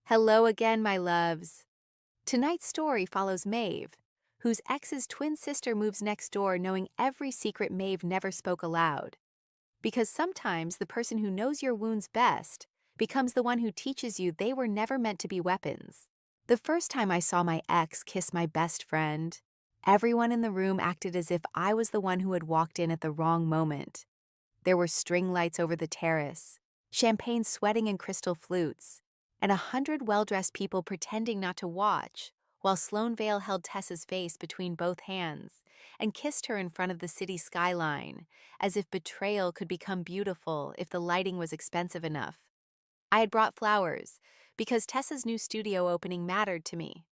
Hello again, my loves. Tonight's story follows Maeve, whose ex's twin sister moves next door knowing every secret Maeve never spoke aloud. Because sometimes the person who knows your wounds best becomes the one who teaches you they were never meant to be weapons. The first time I saw my ex kiss my best friend, everyone in the room acted as if I was the one who had walked in at the wrong moment. There were string lights over the terrace, champagne sweating in crystal flutes, and 100 well-dressed people pretending not to watch, while Sloane Vale held Tessa's face between both hands and kissed her in front of the city skyline, as if betrayal could become beautiful if the lighting was expensive enough. I had brought flowers, because Tessa's new studio opening mattered to me.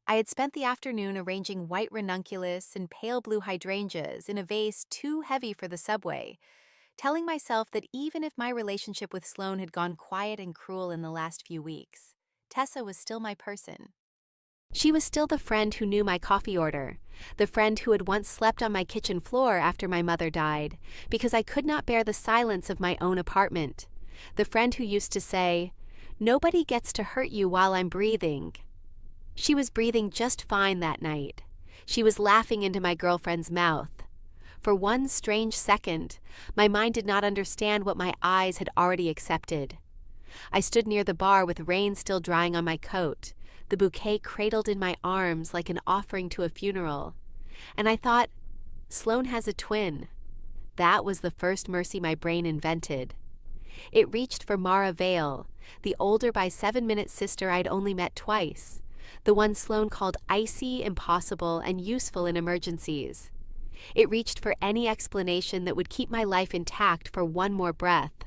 I had spent the afternoon arranging white ranunculus and pale blue hydrangeas in a vase too heavy for the subway, telling myself that even if my relationship with Sloane had gone quiet and cruel in the last few weeks, Tessa was still my person. She was still the friend who knew my coffee order, the friend who had once slept on my kitchen floor after my mother died, because I could not bear the silence of my own apartment, the friend who used to say, "Nobody gets to hurt you while I'm breathing." She was breathing just fine that night. She was laughing into my girlfriend's mouth. For one strange second, my mind did not understand what my eyes had already accepted. I stood near the bar with rain still drying on my coat, the bouquet cradled in my arms like an offering to a funeral. And I thought, Sloane has a twin. That was the first mercy my brain invented. It reached for Mara Vale, the older by 7-minute sister I'd only met twice, the one Sloane called icy, impossible, and useful in emergencies. It reached for any explanation that would keep my life intact for one more breath.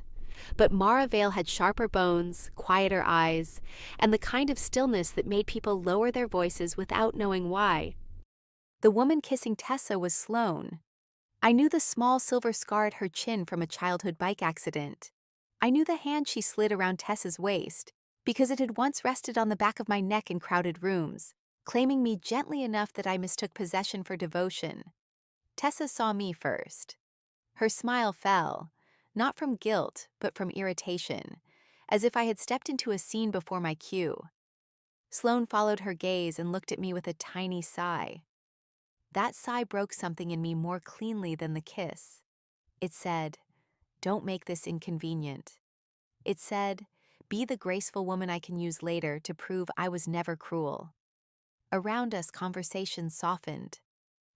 But Mara Vale had sharper bones, quieter eyes, and the kind of stillness that made people lower their voices without knowing why. The woman kissing Tessa was Sloane. I knew the small silver scar at her chin from a childhood bike accident. I knew the hand she slid around Tessa's waist, because it had once rested on the back of my neck in crowded rooms, claiming me gently enough that I mistook possession for devotion. Tessa saw me first. Her smile fell, not from guilt, but from irritation, as if I had stepped into a scene before my cue. Sloane followed her gaze and looked at me with a tiny sigh. That sigh broke something in me more cleanly than the kiss. It said, "Don't make this inconvenient." It said, "Be the graceful woman I can use later to prove I was never cruel." Around us, conversation softened.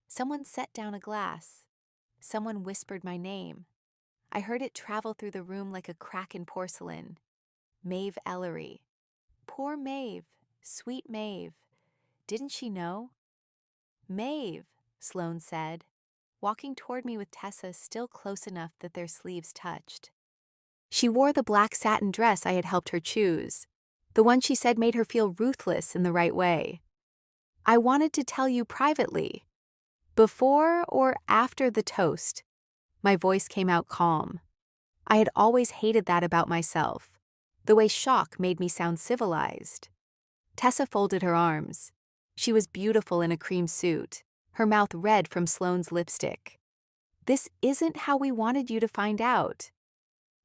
Someone set down a glass. Someone whispered my name. I heard it travel through the room like a crack in porcelain. Maeve Ellery. Poor Maeve, sweet Maeve. Didn't she know? "Maeve," Sloane said, walking toward me with Tessa still close enough that their sleeves touched. She wore the black satin dress I had helped her choose, the one she said made her feel ruthless in the right way. "I wanted to tell you privately." Before or after the toast, my voice came out calm. I had always hated that about myself, the way shock made me sound civilized. Tessa folded her arms. She was beautiful in a cream suit, her mouth red from Sloane's lipstick. "This isn't how we wanted you to find out.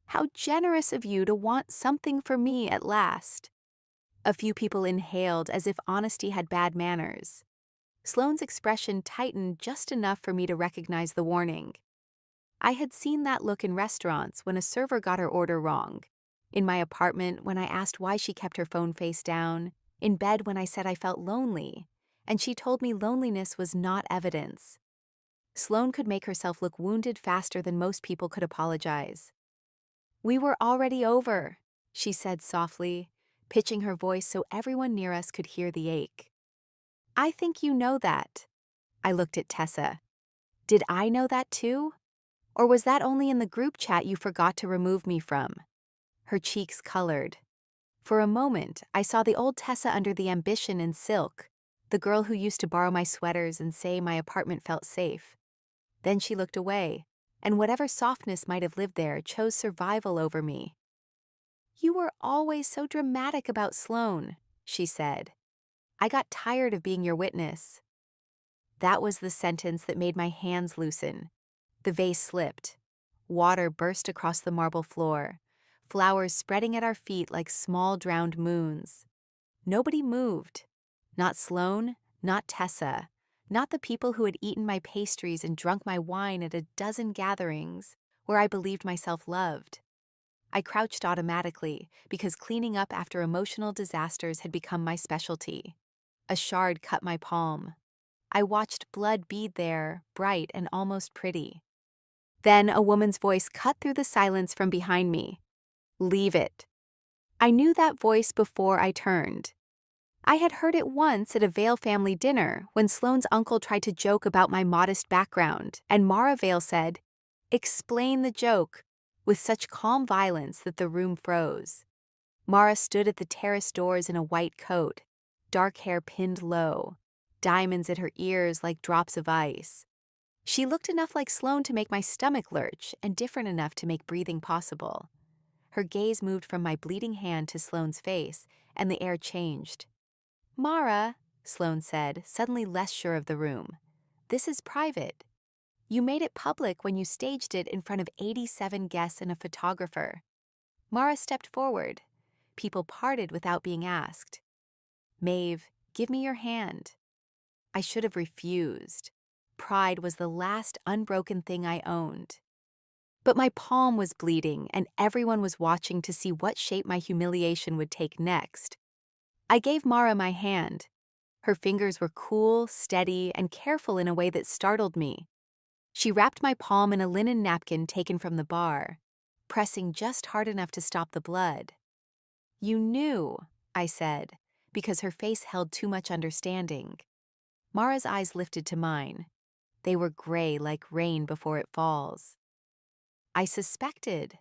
How generous of you to want something for me at last." A few people inhaled as if honesty had bad manners. Sloane's expression tightened just enough for me to recognize the warning. I had seen that look in restaurants when a server got her order wrong, in my apartment when I asked why she kept her phone face down, in bed when I said I felt lonely, and she told me loneliness was not evidence. Sloane could make herself look wounded faster than most people could apologize. "We were already over," she said softly, pitching her voice so everyone near us could hear the ache. "I think you know that." I looked at Tessa. Did I know that too? Or was that only in the group chat you forgot to remove me from? Her cheeks colored. For a moment, I saw the old Tessa under the ambition and silk, the girl who used to borrow my sweaters and say my apartment felt safe. Then she looked away, and whatever softness might have lived there chose survival over me. "You were always so dramatic about Sloane," she said. "I got tired of being your witness." That was the sentence that made my hands loosen. The vase slipped. Water burst across the marble floor, flowers spreading at our feet like small drowned moons. Nobody moved. Not Sloan, not Tessa, not the people who had eaten my pastries and drunk my wine at a dozen gatherings where I believed myself loved. I crouched automatically because cleaning up after emotional disasters had become my specialty. A shard cut my palm. I watched blood bead there, bright and almost pretty. Then a woman's voice cut through the silence from behind me. "Leave it." I knew that voice before I turned. I had heard it once at a Vale family dinner when Sloane's uncle tried to joke about my modest background, and Mara Vale said, "Explain the joke," with such calm violence that the room froze. Mara stood at the terrace doors in a white coat, dark hair pinned low, diamonds at her ears like drops of ice. She looked enough like Sloane to make my stomach lurch and different enough to make breathing possible. Her gaze moved from my bleeding hand to Sloane's face, and the air changed. "Mara," Sloane said, suddenly less sure of the room, "this is private. You made it public when you staged it in front of 87 guests and a photographer." Mara stepped forward. People parted without being asked. "Maeve, give me your hand." I should have refused. Pride was the last unbroken thing I owned. But my palm was bleeding, and everyone was watching to see what shape my humiliation would take next. I gave Mara my hand. Her fingers were cool, steady, and careful in a way that startled me. She wrapped my palm in a linen napkin taken from the bar, pressing just hard enough to stop the blood. "You knew," I said, because her face held too much understanding. Mara's eyes lifted to mine. They were gray like rain before it falls. "I suspected.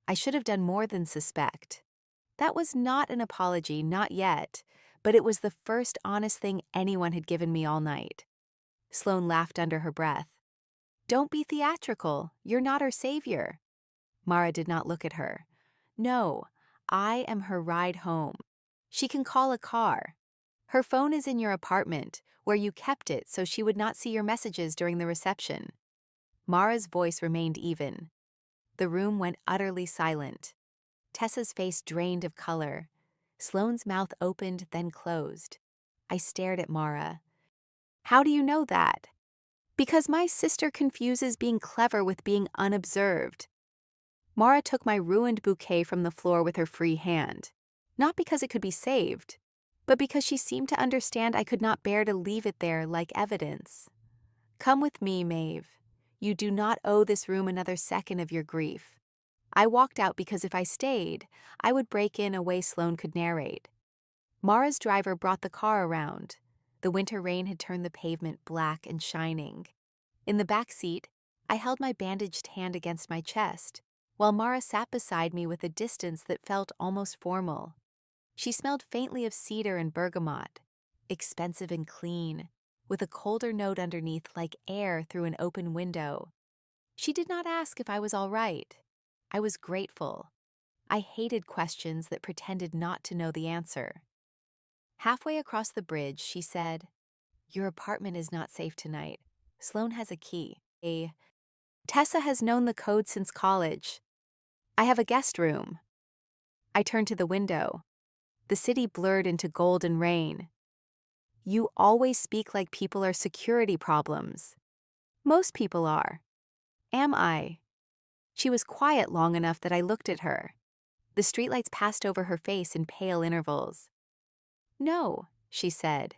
I should have done more than suspect." That was not an apology, not yet, but it was the first honest thing anyone had given me all night. Sloane laughed under her breath. "Don't be theatrical. You're not her savior." Mara did not look at her. "No, I am her ride home. She can call a car. Her phone is in your apartment, where you kept it so she would not see your messages during the reception." Mara's voice remained even. The room went utterly silent. Tessa's face drained of color. Sloane's mouth opened, then closed. I stared at Mara. "How do you know that?" "Because my sister confuses being clever with being unobserved." Mara took my ruined bouquet from the floor with her free hand. Not because it could be saved, but because she seemed to understand I could not bear to leave it there like evidence. "Come with me, Maeve. You do not owe this room another second of your grief." I walked out because if I stayed, I would break in a way Sloane could narrate. Mara's driver brought the car around. The winter rain had turned the pavement black and shining. In the back seat, I held my bandaged hand against my chest, while Mara sat beside me with a distance that felt almost formal. She smelled faintly of cedar and bergamot, expensive and clean, with a colder note underneath like air through an open window. She did not ask if I was all right. I was grateful. I hated questions that pretended not to know the answer. Halfway across the bridge, she said, "Your apartment is not safe tonight. Sloane has a key. Tessa has known the code since college. I have a guest room." I turned to the window. The city blurred into golden rain. "You always speak like people are security problems." "Most people are." "Am I?" She was quiet long enough that I looked at her. The streetlights passed over her face in pale intervals. "No," she said.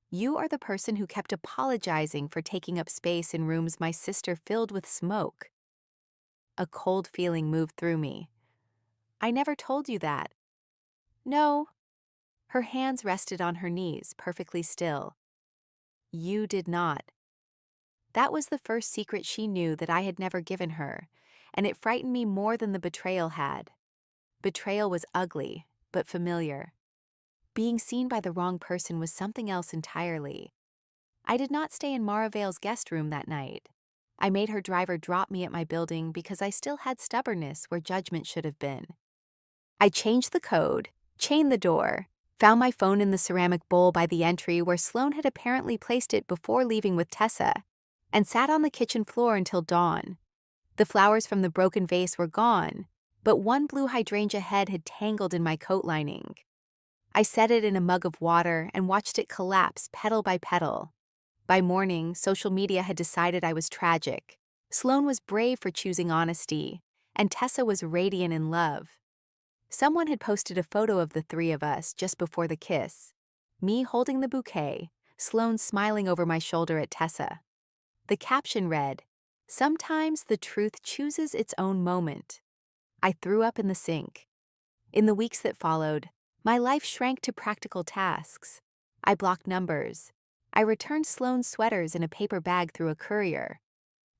"You are the person who kept apologizing for taking up space in rooms my sister filled with smoke." A cold feeling moved through me. "I never told you that." "No." Her hands rested on her knees, perfectly still. "You did not." That was the first secret she knew that I had never given her, and it frightened me more than the betrayal had. Betrayal was ugly, but familiar. Being seen by the wrong person was something else entirely. I did not stay in Mara Vale's guest room that night. I made her driver drop me at my building because I still had stubbornness where judgment should have been. I changed the code, chained the door, found my phone in the ceramic bowl by the entry where Sloane had apparently placed it before leaving with Tessa, and sat on the kitchen floor until dawn. The flowers from the broken vase were gone, but one blue hydrangea head had tangled in my coat lining. I set it in a mug of water and watched it collapse petal by petal. By morning, social media had decided I was tragic. Sloane was brave for choosing honesty, and Tessa was radiant in love. Someone had posted a photo of the three of us just before the kiss. Me holding the bouquet, Sloane smiling over my shoulder at Tessa. The caption read, "Sometimes the truth chooses its own moment." I threw up in the sink. In the weeks that followed, my life shrank to practical tasks. I blocked numbers. I returned Sloane's sweaters in a paper bag through a courier.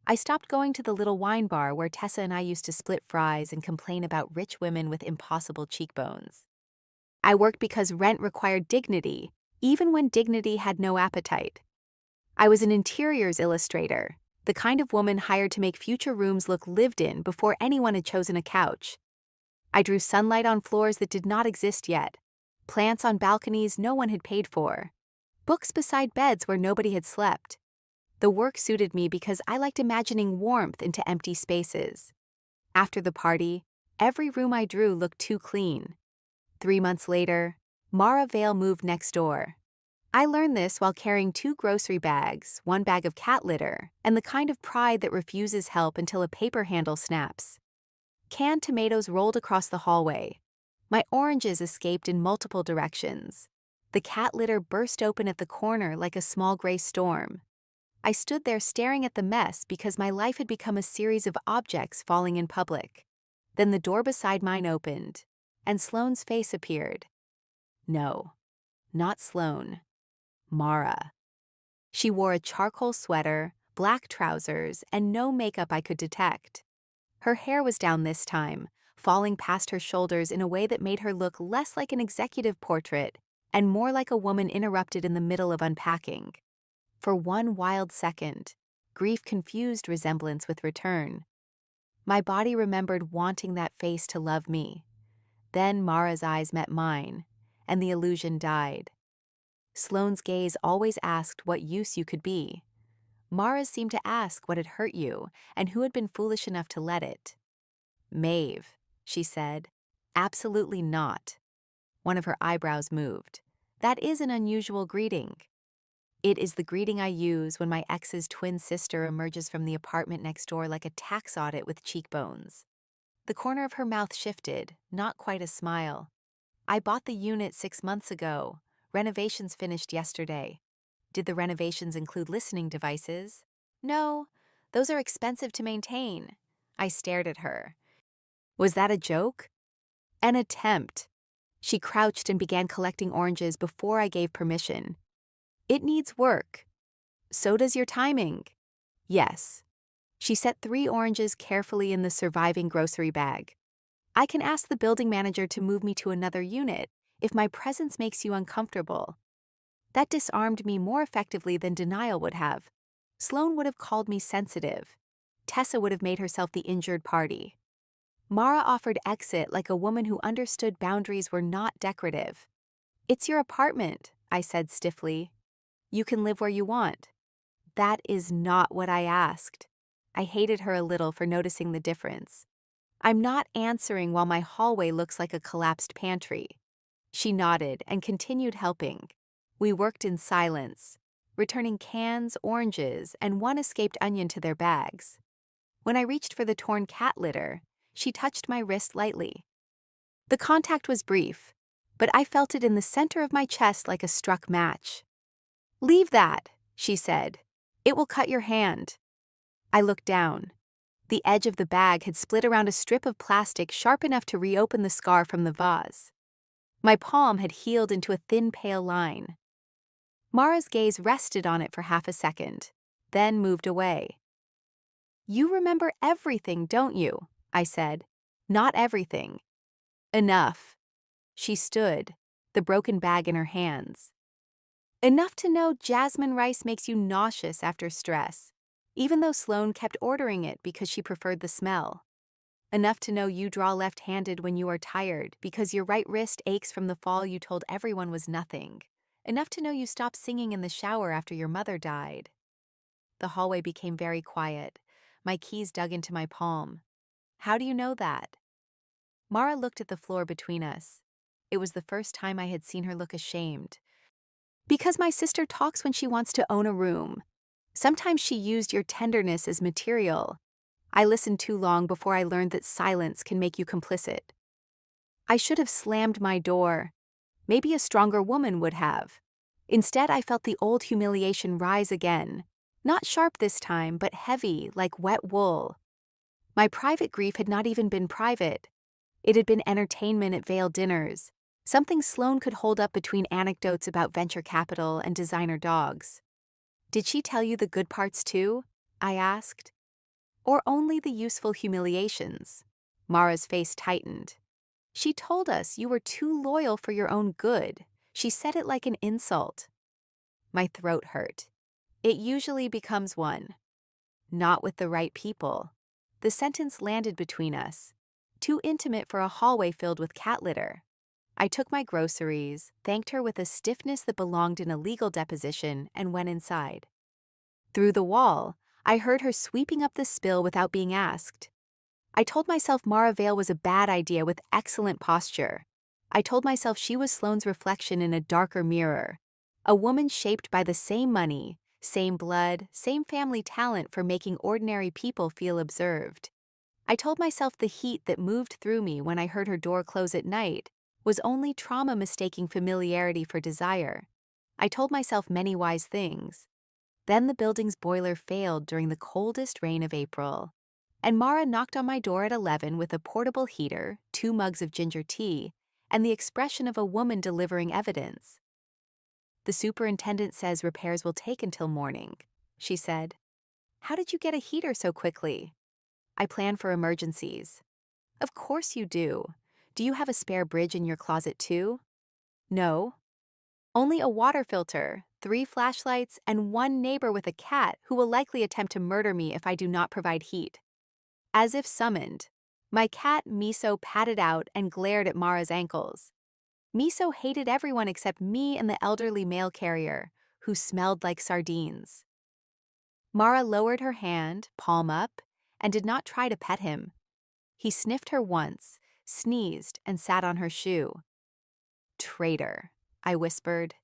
I stopped going to the little wine bar where Tessa and I used to split fries and complain about rich women with impossible cheekbones. I worked because rent required dignity, even when dignity had no appetite. I was an interiors illustrator, the kind of woman hired to make future rooms look lived in before anyone had chosen a couch. I drew sunlight on floors that did not exist yet, plants on balconies no one had paid for, books beside beds where nobody had slept. The work suited me because I liked imagining warmth into empty spaces. After the party, every room I drew looked too clean. 3 months later, Mara Vale moved next door. I learned this while carrying 2 grocery bags, 1 bag of cat litter, and the kind of pride that refuses help until a paper handle snaps. Canned tomatoes rolled across the hallway. My oranges escaped in multiple directions. The cat litter burst open at the corner like a small gray storm. I stood there staring at the mess because my life had become a series of objects falling in public. Then the door beside mine opened, and Sloane's face appeared. No, not Sloane. Mara. She wore a charcoal sweater, black trousers, and no makeup I could detect. Her hair was down this time, falling past her shoulders in a way that made her look less like an executive portrait and more like a woman interrupted in the middle of unpacking. For one wild second, grief confused resemblance with return. My body remembered wanting that face to love me. Then Mara's eyes met mine, and the illusion died. Sloane's gaze always asked what use you could be. Mara's seemed to ask what had hurt you and who had been foolish enough to let it. "Maeve," she said. "Absolutely not." One of her eyebrows moved. "That is an unusual greeting." "It is the greeting I use when my ex's twin sister emerges from the apartment next door like a tax audit with cheekbones." The corner of her mouth shifted, not quite a smile. "I bought the unit 6 months ago. Renovations finished yesterday." "Did the renovations include listening devices?" "No, those are expensive to maintain." I stared at her. Was that a joke? An attempt. She crouched and began collecting oranges before I gave permission. "It needs work." "So does your timing." "Yes." She set 3 oranges carefully in the surviving grocery bag. "I can ask the building manager to move me to another unit if my presence makes you uncomfortable." That disarmed me more effectively than denial would have. Sloane would have called me sensitive. Tessa would have made herself the injured party. Mara offered exit like a woman who understood boundaries were not decorative. "It's your apartment," I said stiffly. "You can live where you want." "That is not what I asked." I hated her a little for noticing the difference. "I'm not answering while my hallway looks like a collapsed pantry." She nodded and continued helping. We worked in silence, returning cans, oranges, and 1 escaped onion to their bags. When I reached for the torn cat litter, she touched my wrist lightly. The contact was brief, but I felt it in the center of my chest like a struck match. "Leave that," she said. "It will cut your hand." I looked down. The edge of the bag had split around a strip of plastic sharp enough to reopen the scar from the vase. My palm had healed into a thin pale line. Mara's gaze rested on it for half a second, then moved away. "You remember everything, don't you?" I said. "Not everything." "Enough." She stood, the broken bag in her hands. "Enough to know jasmine rice makes you nauseous after stress, even though Sloane kept ordering it because she preferred the smell. Enough to know you draw left-handed when you are tired because your right wrist aches from the fall you told everyone was nothing. Enough to know you stopped singing in the shower after your mother died." The hallway became very quiet. My keys dug into my palm. "How do you know that?" Mara looked at the floor between us. It was the first time I had seen her look ashamed. Because my sister talks when she wants to own a room. Sometimes she used your tenderness as material. I listened too long before I learned that silence can make you complicit. I should have slammed my door. Maybe a stronger woman would have. Instead, I felt the old humiliation rise again. Not sharp this time, but heavy, like wet wool. My private grief had not even been private. It had been entertainment at veiled dinners, something Sloane could hold up between anecdotes about venture capital and designer dogs. Did she tell you the good parts too? I asked. Or only the useful humiliations? Mara's face tightened. She told us you were too loyal for your own good. She said it like an insult. My throat hurt. It usually becomes one. Not with the right people. The sentence landed between us. Too intimate for a hallway filled with cat litter. I took my groceries, thanked her with a stiffness that belonged in a legal deposition, and went inside. Through the wall, I heard her sweeping up the spill without being asked. I told myself Mara Vale was a bad idea with excellent posture. I told myself she was Sloane's reflection in a darker mirror. A woman shaped by the same money, same blood, same family talent for making ordinary people feel observed. I told myself the heat that moved through me when I heard her door close at night was only trauma mistaking familiarity for desire. I told myself many wise things. Then the building's boiler failed during the coldest rain of April. And Mara knocked on my door at 11 with a portable heater, 2 mugs of ginger tea, and the expression of a woman delivering evidence. The superintendent says repairs will take until morning, she said. How did you get a heater so quickly? I plan for emergencies. Of course you do. Do you have a spare bridge in your closet too? No. Only a water filter, 3 flashlights, and 1 neighbor with a cat who will likely attempt to murder me if I do not provide heat. As if summoned, my cat Miso patted out and glared at Mara's ankles. Miso hated everyone except me and the elderly mail carrier, who smelled like sardines. Mara lowered her hand, palm up, and did not try to pet him. He sniffed her once, sneezed, and sat on her shoe. Traitor, I whispered.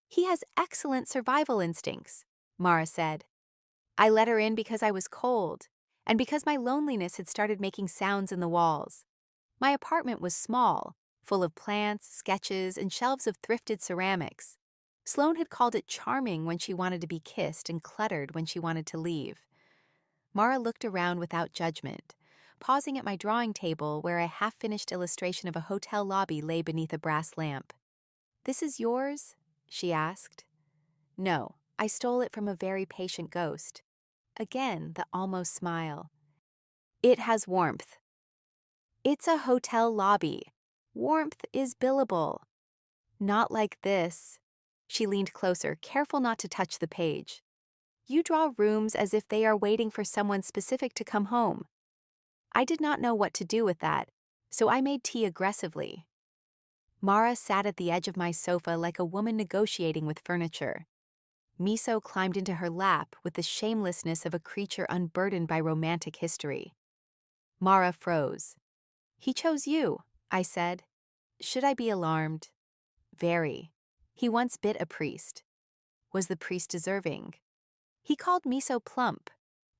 He has excellent survival instincts, Mara said. I let her in because I was cold, and because my loneliness had started making sounds in the walls. My apartment was small, full of plants, sketches, and shelves of thrifted ceramics. Sloane had called it charming when she wanted to be kissed and cluttered when she wanted to leave. Mara looked around without judgment, pausing at my drawing table where a half-finished illustration of a hotel lobby lay beneath a brass lamp. This is yours? She asked. No, I stole it from a very patient ghost. Again, the almost smile. It has warmth. It's a hotel lobby. Warmth is billable. Not like this. She leaned closer, careful not to touch the page. You draw rooms as if they are waiting for someone specific to come home. I did not know what to do with that, so I made tea aggressively. Mara sat at the edge of my sofa like a woman negotiating with furniture. Miso climbed into her lap with the shamelessness of a creature unburdened by romantic history. Mara froze. He chose you, I said. Should I be alarmed? Very. He once bit a priest. Was the priest deserving? He called Miso plump.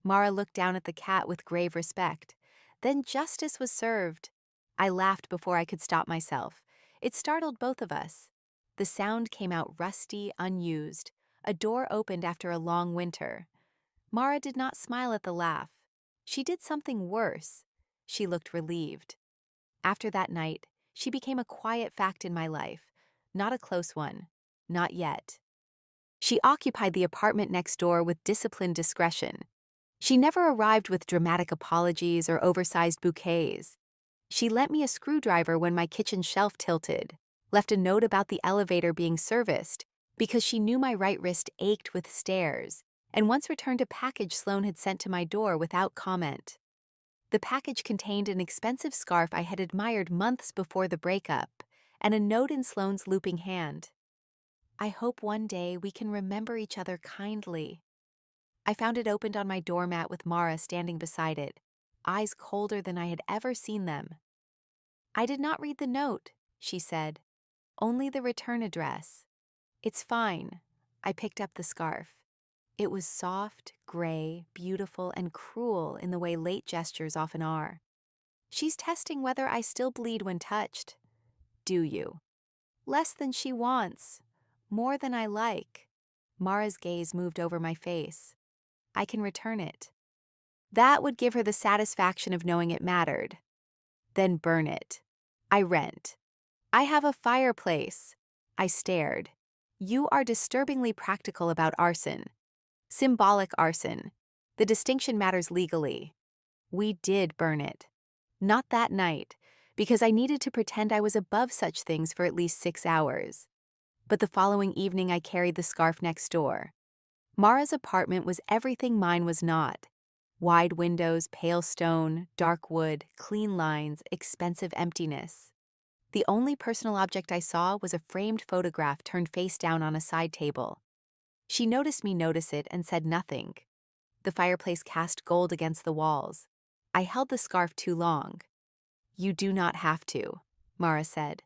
Mara looked down at the cat with grave respect. Then justice was served. I laughed before I could stop myself. It startled both of us. The sound came out rusty, unused. A door opened after a long winter. Mara did not smile at the laugh. She did something worse. She looked relieved. After that night, she became a quiet fact in my life. Not a close one. Not yet. She occupied the apartment next door with disciplined discretion. She never arrived with dramatic apologies or oversized bouquets. She lent me a screwdriver when my kitchen shelf tilted, left a note about the elevator being serviced, because she knew my right wrist ached with stares, and once returned a package Sloane had sent to my door without comment. The package contained an expensive scarf I had admired months before the breakup, and a note in Sloane's looping hand. I hope one day we can remember each other kindly. I found it opened on my doormat with Mara standing beside it, eyes colder than I had ever seen them. I did not read the note, she said. Only the return address. It's fine. I picked up the scarf. It was soft, gray, beautiful, and cruel in the way late gestures often are. She's testing whether I still bleed when touched. Do you? Less than she wants. More than I like. Mara's gaze moved over my face. I can return it. That would give her the satisfaction of knowing it mattered. Then burn it. I rent. I have a fireplace. I stared. You are disturbingly practical about arson. Symbolic arson. The distinction matters legally. We did burn it. Not that night, because I needed to pretend I was above such things for at least 6 hours. But the following evening I carried the scarf next door. Mara's apartment was everything mine was not. Wide windows, pale stone, dark wood, clean lines, expensive emptiness. The only personal object I saw was a framed photograph turned face down on a side table. She noticed me notice it and said nothing. The fireplace cast gold against the walls. I held the scarf too long. You do not have to, Mara said.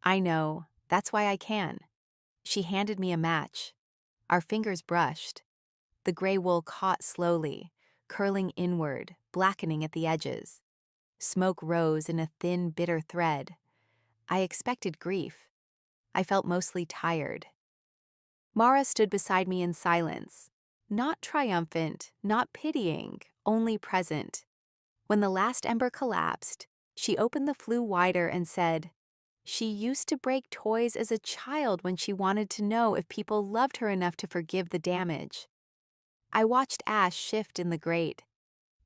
I know, that's why I can. She handed me a match. Our fingers brushed. The gray wool caught slowly, curling inward, blackening at the edges. Smoke rose in a thin, bitter thread. I expected grief. I felt mostly tired. Mara stood beside me in silence, not triumphant, not pitying, only present. When the last ember collapsed, she opened the flue wider and said, "She used to break toys as a child when she wanted to know if people loved her enough to forgive the damage." I watched ash shift in the grate.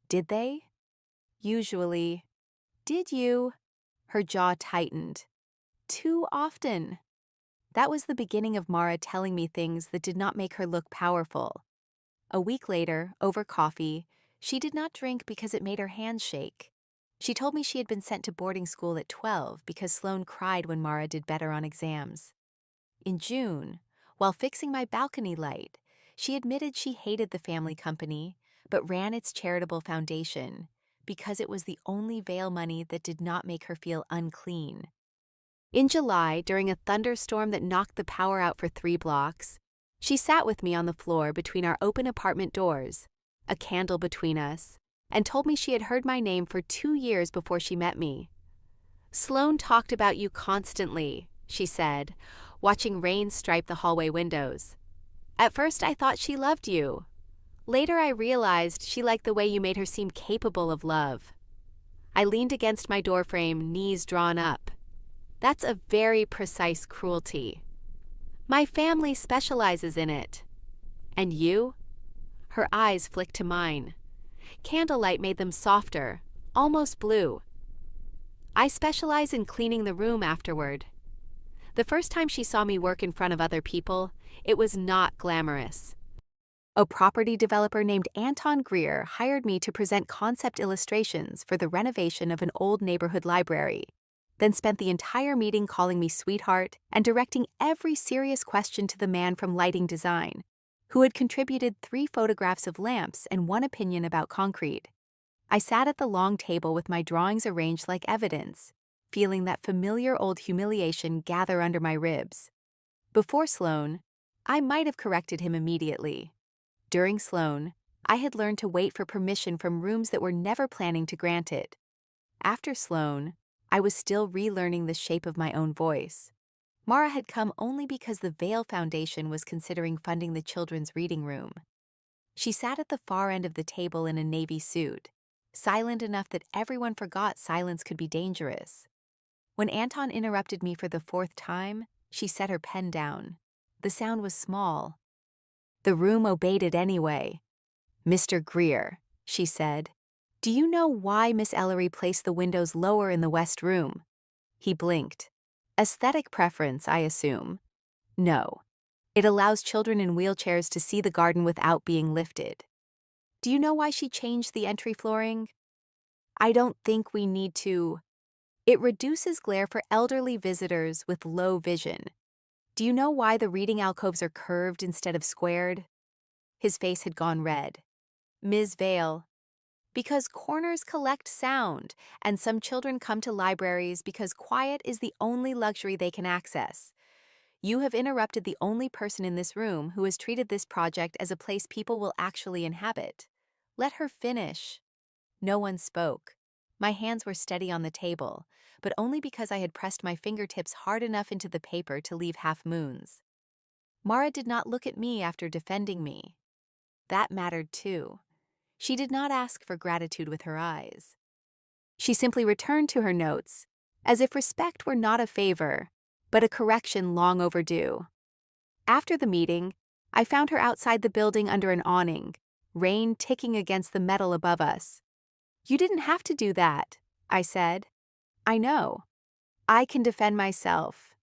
Did they? Usually. Did you? Her jaw tightened. Too often. That was the beginning of Mara telling me things that did not make her look powerful. A week later, over coffee, she did not drink because it made her hands shake. She told me she had been sent to boarding school at 12 because Sloane cried when Mara did better on exams. In June, while fixing my balcony light, she admitted she hated the family company, but ran its charitable foundation because it was the only veil money that did not make her feel unclean. In July, during a thunderstorm that knocked the power out for 3 blocks, she sat with me on the floor between our open apartment doors, a candle between us, and told me she had heard my name for 2 years before she met me. "Sloane talked about you constantly," she said, watching rain stripe the hallway windows. "At first I thought she loved you. Later I realized she liked the way you made her seem capable of love." I leaned against my doorframe, knees drawn up. That's a very precise cruelty. My family specializes in it. And you? Her eyes flicked to mine. Candlelight made them softer, almost blue. I specialize in cleaning the room afterward. The first time she saw me work in front of other people, it was not glamorous. A property developer named Anton Greer hired me to present concept illustrations for the renovation of an old neighborhood library, then spent the entire meeting calling me sweetheart and directing every serious question to the man from lighting design, who had contributed 3 photographs of lamps and 1 opinion about concrete. I sat at the long table with my drawings arranged like evidence, feeling that familiar old humiliation gather under my ribs. Before Sloane, I might have corrected him immediately. During Sloane, I had learned to wait for permission from rooms that were never planning to grant it. After Sloane, I was still relearning the shape of my own voice. Mara had come only because the Veil Foundation was considering funding the children's reading room. She sat at the far end of the table in a navy suit, silent enough that everyone forgot silence could be dangerous. When Anton interrupted me for the 4th time, she set her pen down. The sound was small. The room obeyed it anyway. "Mr. Greer," she said, "do you know why Miss Ellery placed the windows lower in the west room?" He blinked. "Aesthetic preference, I assume." "No. It allows children in wheelchairs to see the garden without being lifted." "Do you know why she changed the entry flooring?" "I don't think we need to." "It reduces glare for elderly visitors with low vision." "Do you know why the reading alcoves are curved instead of squared?" His face had gone red. "Ms. Vale." Because corners collect sound, and some children come to libraries because quiet is the only luxury they can access. You have interrupted the only person in this room who has treated this project as a place people will actually inhabit. Let her finish. No one spoke. My hands were steady on the table, but only because I had pressed my fingertips hard enough into the paper to leave half moons. Mara did not look at me after defending me. That mattered too. She did not ask for gratitude with her eyes. She simply returned to her notes, as if respect were not a favor, but a correction long overdue. After the meeting, I found her outside the building under an awning, rain ticking against the metal above us. "You didn't have to do that," I said. "I know. I can defend myself."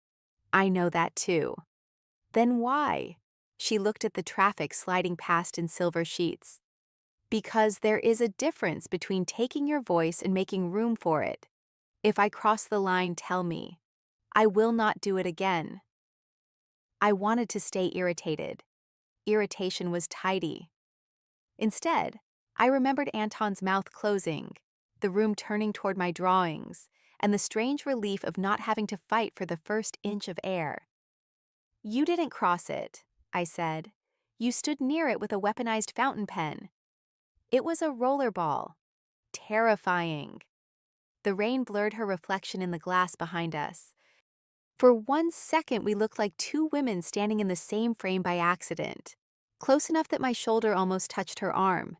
"I know that too." "Then why?" She looked at the traffic sliding past in silver sheets. "Because there is a difference between taking your voice and making room for it. If I cross the line, tell me. I will not do it again." I wanted to stay irritated. Irritation was tidy. Instead, I remembered Anton's mouth closing, the room turning toward my drawings, and the strange relief of not having to fight for the first inch of air. "You didn't cross it," I said. "You stood near it with a weaponized fountain pen. It was a rollerball. Terrifying." The rain blurred her reflection in the glass behind us. For 1 second, we looked like two women standing in the same frame by accident, close enough that my shoulder almost touched her arm.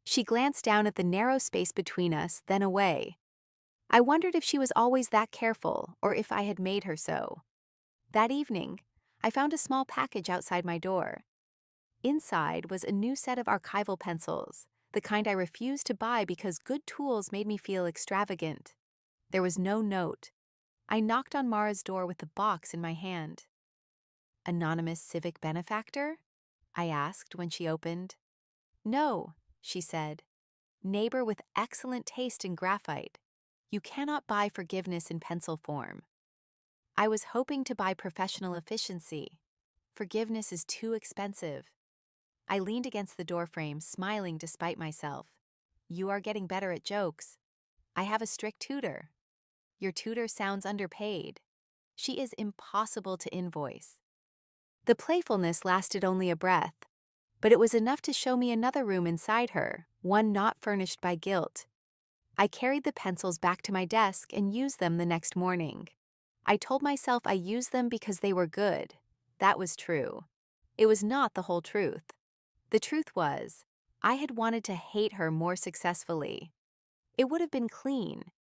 She glanced down at the narrow space between us, then away. I wondered if she was always that careful, or if I had made her so. That evening, I found a small package outside my door. Inside was a new set of archival pencils, the kind I refused to buy because good tools made me feel extravagant. There was no note. I knocked on Mara's door with the box in my hand. "Anonymous civic benefactor?" I asked when she opened. "No," she said. "Neighbor with excellent taste in graphite. You cannot buy forgiveness in pencil form." I was hoping to buy professional efficiency. Forgiveness is too expensive. I leaned against the doorframe, smiling despite myself. "You are getting better at jokes. I have a strict tutor." "Your tutor sounds underpaid." "She is impossible to invoice." The playfulness lasted only a breath, but it was enough to show me another room inside her, one not furnished by guilt. I carried the pencils back to my desk and used them the next morning. I told myself I used them because they were good. That was true. It was not the whole truth. The truth was, I had wanted to hate her more successfully. It would have been clean.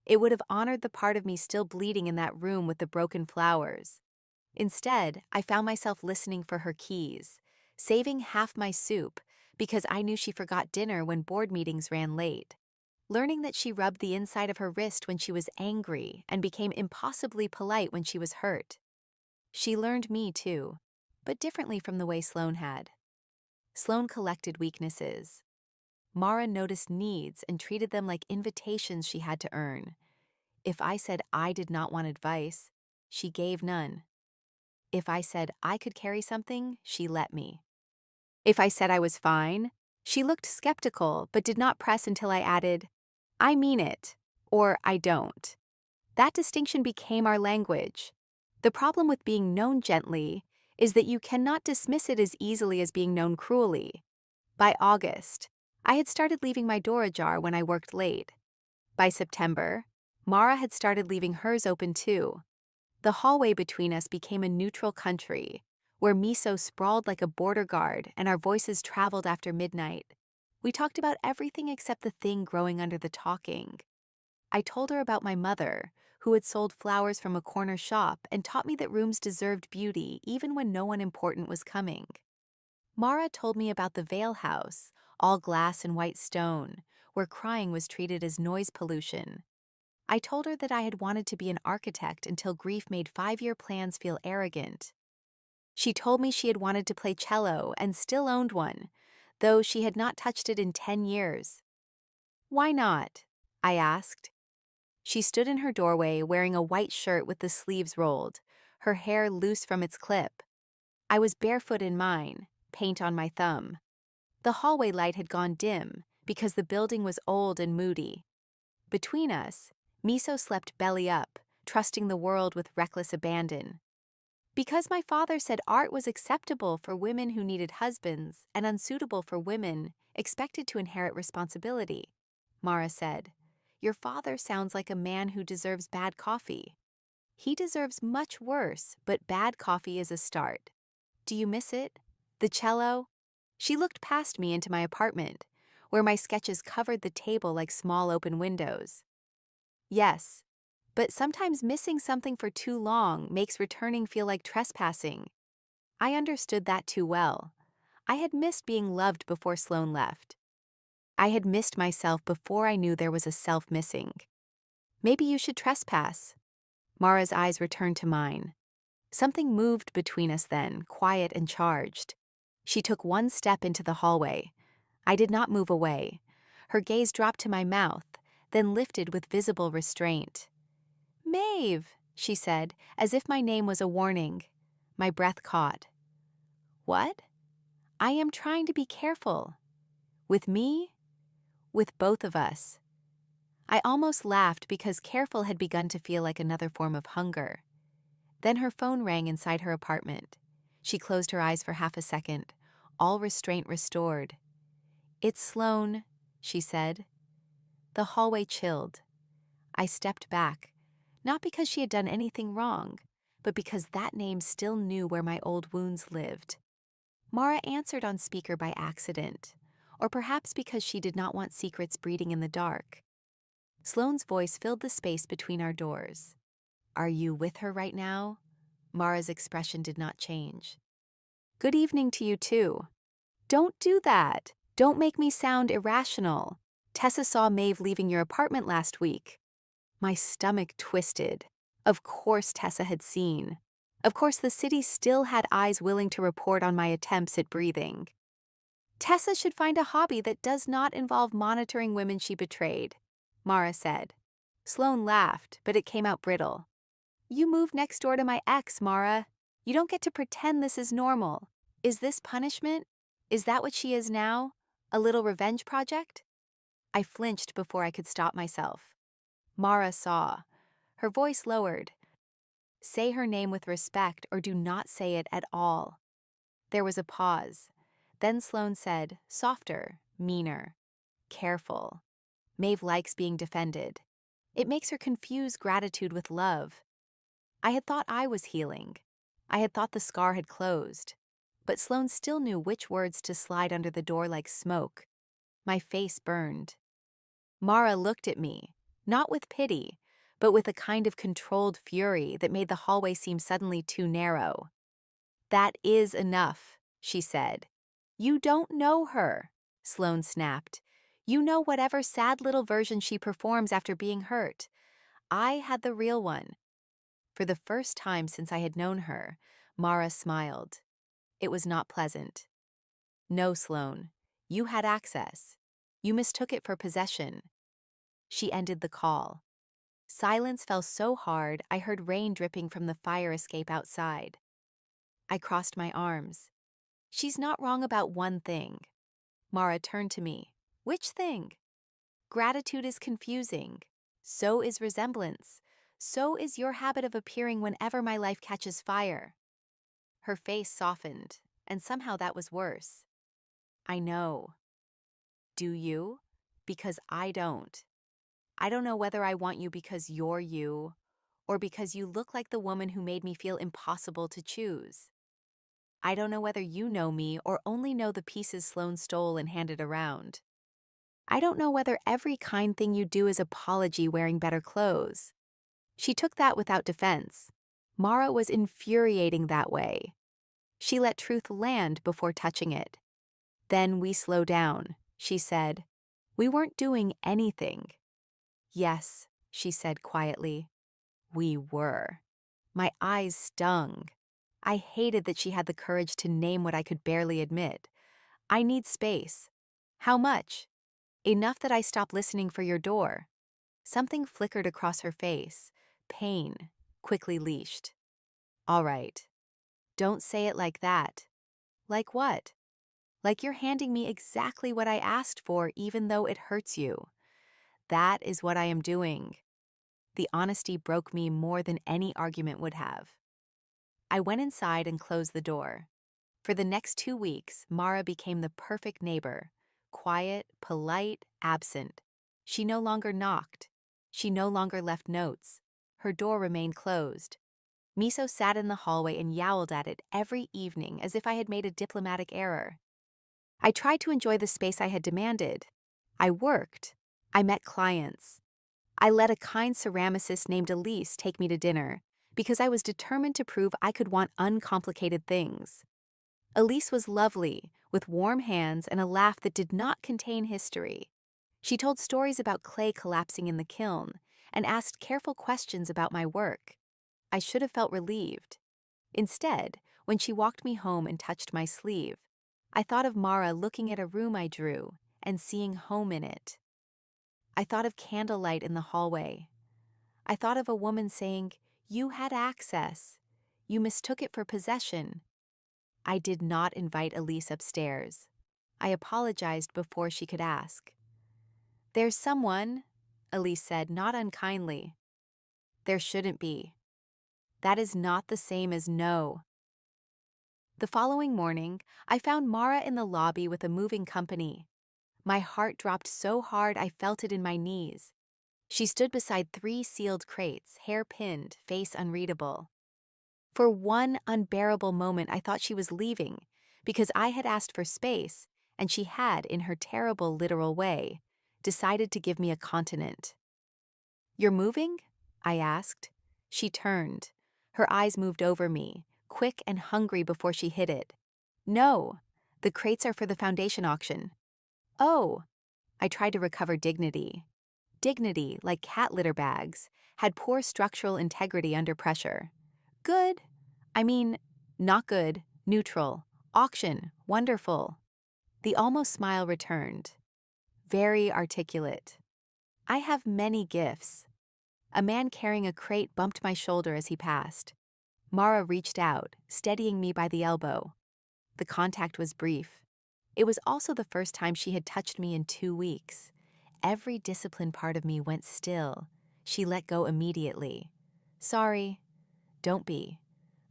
It would have honored the part of me still bleeding in that room with the broken flowers. Instead, I found myself listening for her keys, saving half my soup because I knew she forgot dinner when board meetings ran late, learning that she rubbed the inside of her wrist when she was angry and became impossibly polite when she was hurt. She learned me too, but differently from the way Sloane had. Sloane collected weaknesses. Mara noticed needs and treated them like invitations she had to earn. If I said I did not want advice, she gave none. If I said I could carry something, she let me. If I said I was fine, she looked skeptical but did not press until I added, "I mean it," or "I don't." That distinction became our language. The problem with being known gently is that you cannot dismiss it as easily as being known cruelly. By August, I had started leaving my door ajar when I worked late. By September, Mara had started leaving hers open too. The hallway between us became a neutral country, where miso sprawled like a border guard and our voices traveled after midnight. We talked about everything except the thing growing under the talking. I told her about my mother, who had sold flowers from a corner shop and taught me that rooms deserved beauty even when no one important was coming. Mara told me about the Vale House, all glass and white stone, where crying was treated as noise pollution. I told her that I had wanted to be an architect until grief made 5-year plans feel arrogant. She told me she had wanted to play cello and still owned one, though she had not touched it in 10 years. "Why not?" I asked. She stood in her doorway wearing a white shirt with the sleeves rolled, her hair loose from its clip. I was barefoot in mine, paint on my thumb. The hallway light had gone dim because the building was old and moody. Between us, Miso slept belly up, trusting the world with reckless abandon. Because my father said art was acceptable for women who needed husbands and unsuitable for women expected to inherit responsibility, Mara said, "Your father sounds like a man who deserves bad coffee." He deserves much worse, but bad coffee is a start. Do you miss it? The cello? She looked past me into my apartment, where my sketches covered the table like small open windows. Yes, but sometimes missing something for too long makes returning feel like trespassing. I understood that too well. I had missed being loved before Sloane left. I had missed myself before I knew there was a self missing. Maybe you should trespass. Mara's eyes returned to mine. Something moved between us then, quiet and charged. She took one step into the hallway. I did not move away. Her gaze dropped to my mouth, then lifted with visible restraint. "Maeve," she said, as if my name was a warning. My breath caught. "What?" "I am trying to be careful." "With me?" "With both of us." I almost laughed because careful had begun to feel like another form of hunger. Then her phone rang inside her apartment. She closed her eyes for half a second, all restraint restored. "It's Sloane," she said. The hallway chilled. I stepped back, not because she had done anything wrong, but because that name still knew where my old wounds lived. Mara answered on speaker by accident, or perhaps because she did not want secrets breeding in the dark. Sloane's voice filled the space between our doors. "Are you with her right now?" Mara's expression did not change. "Good evening to you too." "Don't do that. Don't make me sound irrational. Tessa saw Maeve leaving your apartment last week." My stomach twisted. Of course Tessa had seen. Of course the city still had eyes willing to report on my attempts at breathing. "Tessa should find a hobby that does not involve monitoring women she betrayed," Mara said. Sloane laughed, but it came out brittle. "You moved next door to my ex, Mara. You don't get to pretend this is normal. Is this punishment? Is that what she is now? A little revenge project?" I flinched before I could stop myself. Mara saw. Her voice lowered. "Say her name with respect or do not say it at all." There was a pause. Then Sloane said, softer, meaner, "Careful. Maeve likes being defended. It makes her confuse gratitude with love." I had thought I was healing. I had thought the scar had closed. But Sloane still knew which words to slide under the door like smoke. My face burned. Mara looked at me, not with pity, but with a kind of controlled fury that made the hallway seem suddenly too narrow. "That is enough," she said. "You don't know her," Sloane snapped. "You know whatever sad little version she performs after being hurt. I had the real one." For the first time since I had known her, Mara smiled. It was not pleasant. "No, Sloane. You had access. You mistook it for possession." She ended the call. Silence fell so hard I heard rain dripping from the fire escape outside. I crossed my arms. "She's not wrong about one thing." Mara turned to me. "Which thing?" "Gratitude is confusing. So is resemblance. So is your habit of appearing whenever my life catches fire." Her face softened, and somehow that was worse. "I know." "Do you?" "Because I don't. I don't know whether I want you because you're you, or because you look like the woman who made me feel impossible to choose. I don't know whether you know me or only know the pieces Sloane stole and handed around. I don't know whether every kind thing you do is apology wearing better clothes." She took that without defense. Mara was infuriating that way. She let truth land before touching it. "Then we slow down," she said. "We weren't doing anything." "Yes," she said quietly. "We were." My eyes stung. I hated that she had the courage to name what I could barely admit. "I need space." "How much?" "Enough that I stop listening for your door." Something flickered across her face. Pain, quickly leashed. "All right." "Don't say it like that." "Like what?" Like you're handing me exactly what I asked for, even though it hurts you. That is what I am doing. The honesty broke me more than any argument would have. I went inside and closed the door. For the next 2 weeks, Mara became the perfect neighbor. Quiet, polite, absent. She no longer knocked. She no longer left notes. Her door remained closed. Miso sat in the hallway and yowled at it every evening as if I had made a diplomatic error. I tried to enjoy the space I had demanded. I worked. I met clients. I let a kind ceramicist named Elise take me to dinner because I was determined to prove I could want uncomplicated things. Elise was lovely, with warm hands and a laugh that did not contain history. She told stories about clay collapsing in the kiln and asked careful questions about my work. I should have felt relieved. Instead, when she walked me home and touched my sleeve, I thought of Mara looking at a room I drew and seeing home in it. I thought of candlelight in the hallway. I thought of a woman saying, "You had access. You mistook it for possession." I did not invite Elise upstairs. I apologized before she could ask. "There's someone," Elise said, not unkindly. "There shouldn't be. That is not the same as no." The following morning, I found Mara in the lobby with a moving company. My heart dropped so hard I felt it in my knees. She stood beside 3 sealed crates, hair pinned, face unreadable. For one unbearable moment, I thought she was leaving, because I had asked for space, and she had, in her terrible literal way, decided to give me a continent. "You're moving?" I asked. She turned. Her eyes moved over me, quick and hungry before she hid it. "No, the crates are for the foundation auction." "Oh." I tried to recover dignity. Dignity, like cat litter bags, had poor structural integrity under pressure. "Good. I mean, not good, neutral. Auction, wonderful." The almost smile returned. Very articulate. "I have many gifts." A man carrying a crate bumped my shoulder as he passed. Mara reached out, steadying me by the elbow. The contact was brief. It was also the first time she had touched me in 2 weeks. Every disciplined part of me went still. She let go immediately. "Sorry." "Don't be."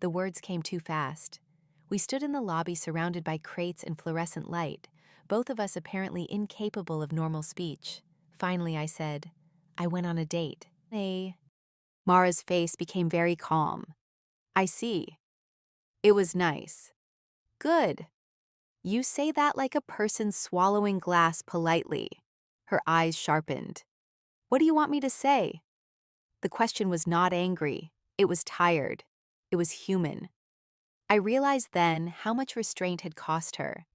The words came too fast. We stood in the lobby surrounded by crates and fluorescent light, both of us apparently incapable of normal speech. Finally, I said, "I went on a date." "Hey." Mara's face became very calm. "I see. It was nice." "Good. You say that like a person swallowing glass politely." Her eyes sharpened. "What do you want me to say?" The question was not angry. It was tired. It was human. I realized then how much restraint had cost her,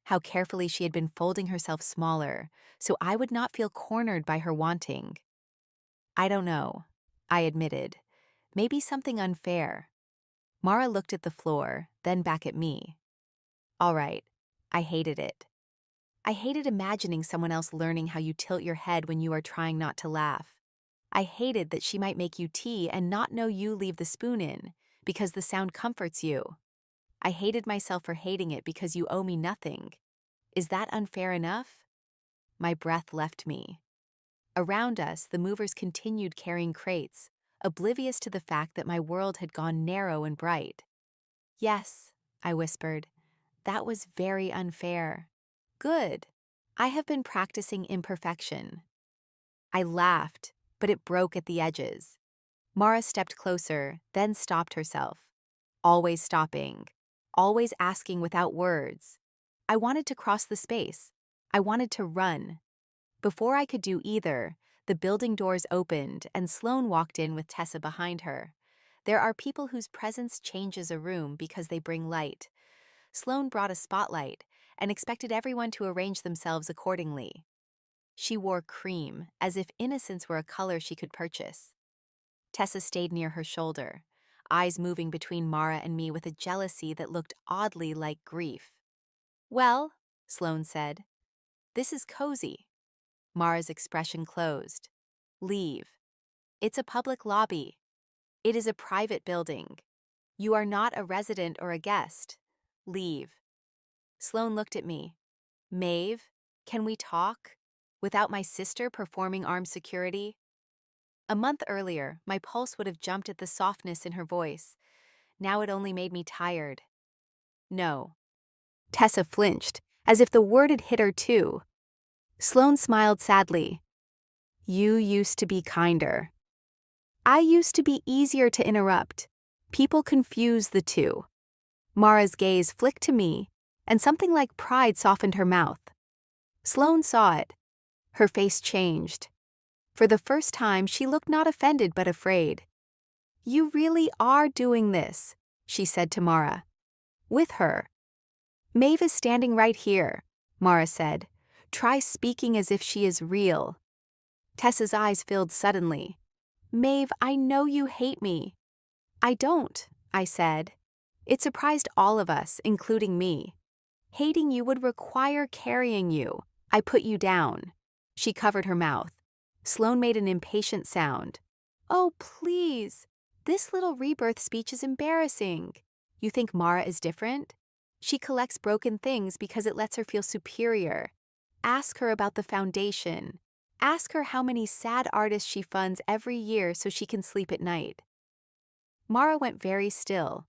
how carefully she had been folding herself smaller so I would not feel cornered by her wanting. "I don't know," I admitted. "Maybe something unfair." Mara looked at the floor, then back at me. "All right." I hated it. I hated imagining someone else learning how you tilt your head when you are trying not to laugh. I hated that she might make you tea and not know you leave the spoon in, because the sound comforts you. I hated myself for hating it because you owe me nothing. Is that unfair enough? My breath left me. Around us, the movers continued carrying crates, oblivious to the fact that my world had gone narrow and bright. "Yes," I whispered. "That was very unfair." "Good. I have been practicing imperfection." I laughed, but it broke at the edges. Mara stepped closer, then stopped herself. Always stopping. Always asking without words. I wanted to cross the space. I wanted to run. Before I could do either, the building doors opened and Sloane walked in with Tessa behind her. There are people whose presence changes a room because they bring light. Sloane brought a spotlight and expected everyone to arrange themselves accordingly. She wore cream, as if innocence were a color she could purchase. Tessa stayed near her shoulder, eyes moving between Mara and me with a jealousy that looked oddly like grief. "Well," Sloane said, "this is cozy." Mara's expression closed. "Leave. It's a public lobby. It is a private building. You are not a resident or a guest. Leave." Sloane looked at me. Maeve, can we talk? Without my sister performing armed security? A month earlier, my pulse would have jumped at the softness in her voice. Now it only made me tired. No. Tessa flinched, as if the word had hit her too. Sloane smiled sadly. You used to be kinder. I used to be easier to interrupt. People confuse the two. Mara's gaze flicked to me, and something like pride softened her mouth. Sloane saw it. Her face changed. For the first time, she looked not offended but afraid. You really are doing this, she said to Mara. With her. Maeve is standing right here, Mara said. Try speaking as if she is real. Tessa's eyes filled suddenly. Maeve, I know you hate me. I don't, I said. It surprised all of us, including me. Hating you would require carrying you. I put you down. She covered her mouth. Sloane made an impatient sound. Oh, please. This little rebirth speech is embarrassing. You think Mara is different? She collects broken things because it lets her feel superior. Ask her about the foundation. Ask her how many sad artists she funds every year so she can sleep at night. Mara went very still.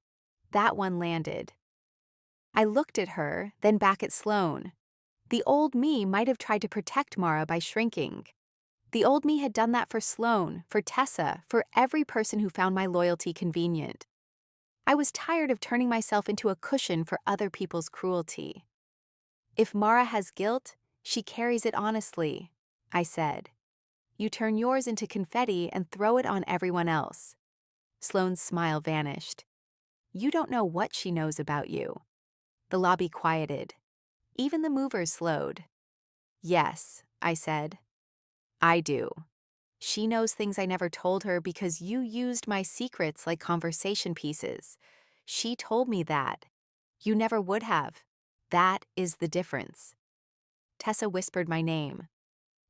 That one landed. I looked at her, then back at Sloane. The old me might have tried to protect Mara by shrinking. The old me had done that for Sloane, for Tessa, for every person who found my loyalty convenient. I was tired of turning myself into a cushion for other people's cruelty. If Mara has guilt, she carries it honestly, I said. You turn yours into confetti and throw it on everyone else. Sloane's smile vanished. You don't know what she knows about you. The lobby quieted. Even the movers slowed. Yes, I said. I do. She knows things I never told her because you used my secrets like conversation pieces. She told me that. You never would have. That is the difference. Tessa whispered my name.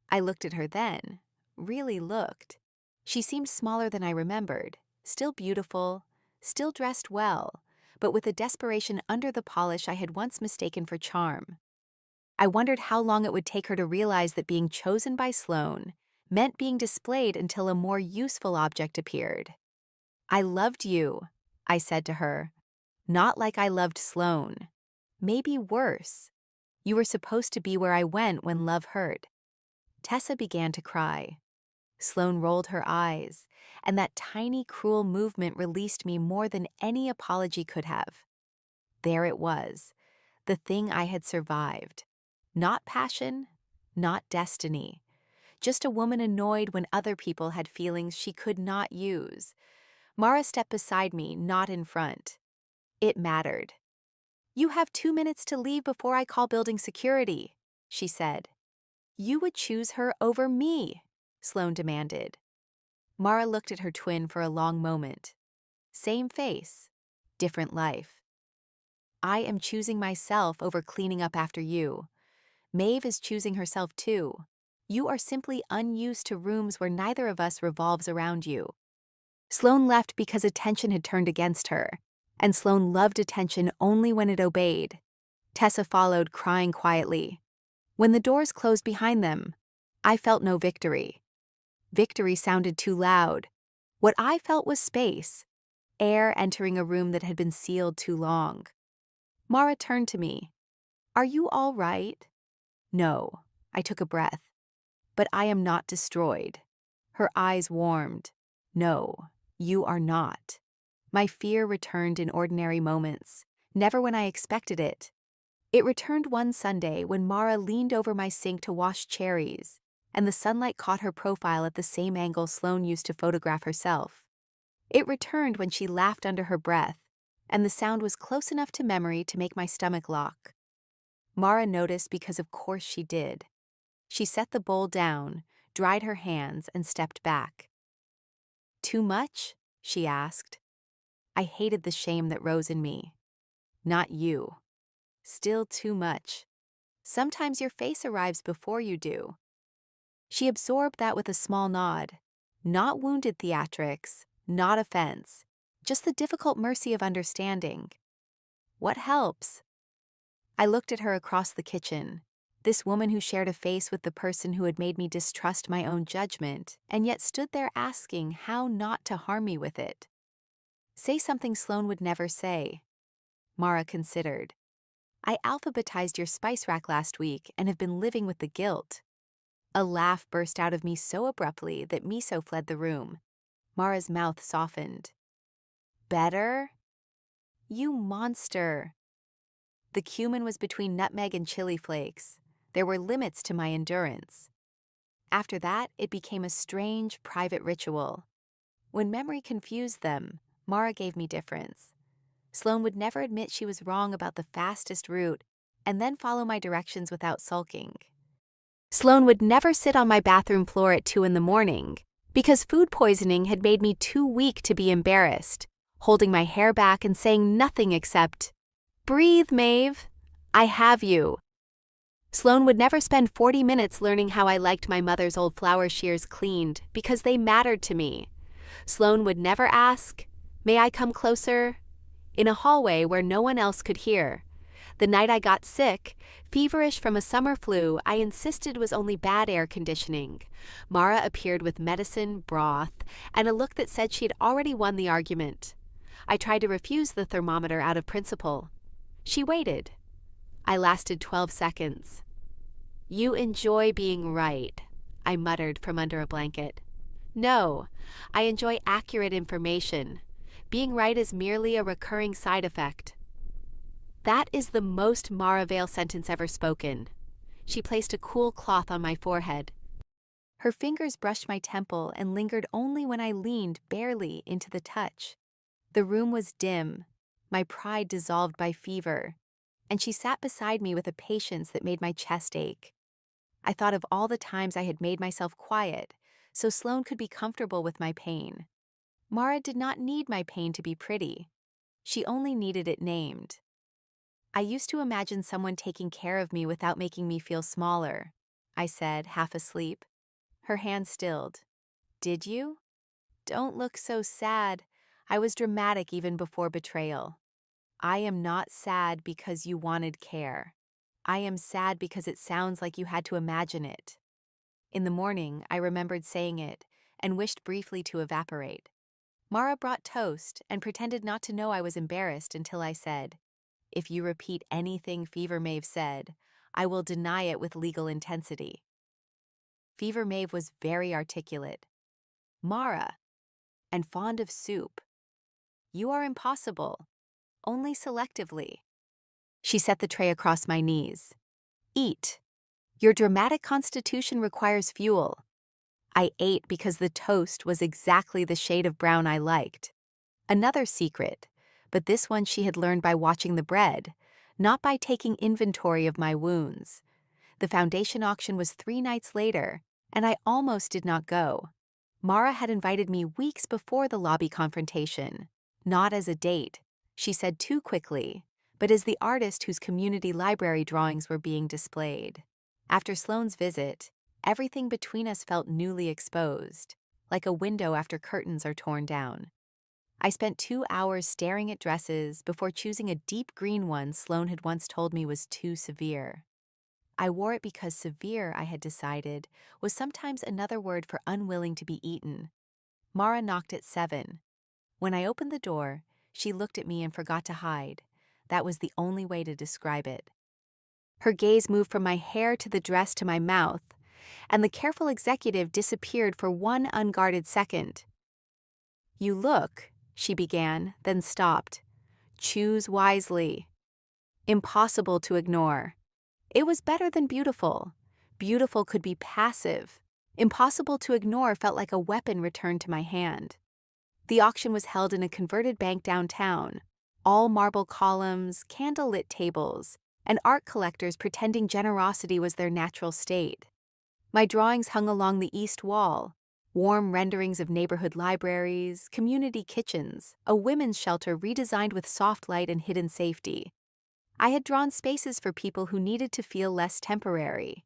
I looked at her then, really looked. She seemed smaller than I remembered, still beautiful, still dressed well, but with a desperation under the polish I had once mistaken for charm. I wondered how long it would take her to realize that being chosen by Sloane meant being displayed until a more useful object appeared. I loved you, I said to her. Not like I loved Sloane. Maybe worse. You were supposed to be where I went when love hurt. Tessa began to cry. Sloane rolled her eyes, and that tiny, cruel movement released me more than any apology could have. There it was, the thing I had survived. Not passion, not destiny. Just a woman annoyed when other people had feelings she could not use. Mara stepped beside me, not in front. It mattered. You have 2 minutes to leave before I call building security, she said. You would choose her over me, Sloane demanded. Mara looked at her twin for a long moment. Same face, different life. I am choosing myself over cleaning up after you. Maeve is choosing herself too. You are simply unused to rooms where neither of us revolves around you. Sloane left because attention had turned against her, and Sloane loved attention only when it obeyed. Tessa followed, crying quietly. When the doors closed behind them, I felt no victory. Victory sounded too loud. What I felt was space, air entering a room that had been sealed too long. Mara turned to me. Are you all right? No, I took a breath. But I am not destroyed. Her eyes warmed. No, you are not. My fear returned in ordinary moments, never when I expected it. It returned one Sunday when Mara leaned over my sink to wash cherries, and the sunlight caught her profile at the same angle Sloane used to photograph herself. It returned when she laughed under her breath, and the sound was close enough to memory to make my stomach lock. Mara noticed because of course she did. She set the bowl down, dried her hands, and stepped back. Too much? She asked. I hated the shame that rose in me. Not you. Still too much. Sometimes your face arrives before you do. She absorbed that with a small nod. Not wounded theatrics, not offense, just the difficult mercy of understanding. What helps? I looked at her across the kitchen. This woman who shared a face with the person who had made me distrust my own judgment, and yet stood there asking how not to harm me with it. Say something Sloane would never say. Mara considered. I alphabetized your spice rack last week and have been living with the guilt. A laugh burst out of me so abruptly that Miso fled the room. Mara's mouth softened. Better? You monster. The cumin was between nutmeg and chili flakes. There were limits to my endurance. After that, it became a strange, private ritual. When memory confused them, Mara gave me difference. Sloane would never admit she was wrong about the fastest route and then follow my directions without sulking. Sloane would never sit on my bathroom floor at 2 a.m. because food poisoning had made me too weak to be embarrassed, holding my hair back and saying nothing except, "Breathe, Maeve. I have you." Sloane would never spend 40 minutes learning how I liked my mother's old flower shears cleaned because they mattered to me. Sloane would never ask, "May I come closer?" in a hallway where no one else could hear. The night I got sick, feverish from a summer flu, I insisted was only bad air conditioning. Mara appeared with medicine, broth, and a look that said she had already won the argument. I tried to refuse the thermometer out of principle. She waited. I lasted 12 seconds. "You enjoy being right," I muttered from under a blanket. "No, I enjoy accurate information. Being right is merely a recurring side effect." That is the most Mara Vale sentence ever spoken. She placed a cool cloth on my forehead. Her fingers brushed my temple and lingered only when I leaned barely into the touch. The room was dim, my pride dissolved by fever, and she sat beside me with a patience that made my chest ache. I thought of all the times I had made myself quiet so Sloane could be comfortable with my pain. Mara did not need my pain to be pretty. She only needed it named. "I used to imagine someone taking care of me without making me feel smaller," I said, half asleep. Her hand stilled. "Did you? Don't look so sad. I was dramatic even before betrayal. I am not sad because you wanted care. I am sad because it sounds like you had to imagine it." In the morning, I remembered saying it and wished briefly to evaporate. Mara brought toast and pretended not to know I was embarrassed until I said, "If you repeat anything Fever Maeve said, I will deny it with legal intensity." Fever Maeve was very articulate. "Mara, and fond of soup. You are impossible, only selectively." She set the tray across my knees. "Eat. Your dramatic constitution requires fuel." I ate because the toast was exactly the shade of brown I liked. Another secret, but this one she had learned by watching the bread, not by taking inventory of my wounds. The foundation auction was 3 nights later, and I almost did not go. Mara had invited me weeks before the lobby confrontation, not as a date, she said too quickly, but as the artist whose community library drawings were being displayed. After Sloane's visit, everything between us felt newly exposed, like a window after curtains are torn down. I spent 2 hours staring at dresses before choosing a deep green one Sloane had once told me was too severe. I wore it because severe, I had decided, was sometimes another word for unwilling to be eaten. Mara knocked at 7. When I opened the door, she looked at me and forgot to hide. That was the only way to describe it. Her gaze moved from my hair to the dress to my mouth, and the careful executive disappeared for one unguarded second. "You look," she began, then stopped. "Choose wisely." Impossible to ignore. It was better than beautiful. Beautiful could be passive. Impossible to ignore felt like a weapon returned to my hand. The auction was held in a converted bank downtown. All marble columns, candle-lit tables, and art collectors pretending generosity was their natural state. My drawings hung along the east wall, warm renderings of neighborhood libraries, community kitchens, a women's shelter redesigned with soft light and hidden safety. I had drawn spaces for people who needed to feel less temporary.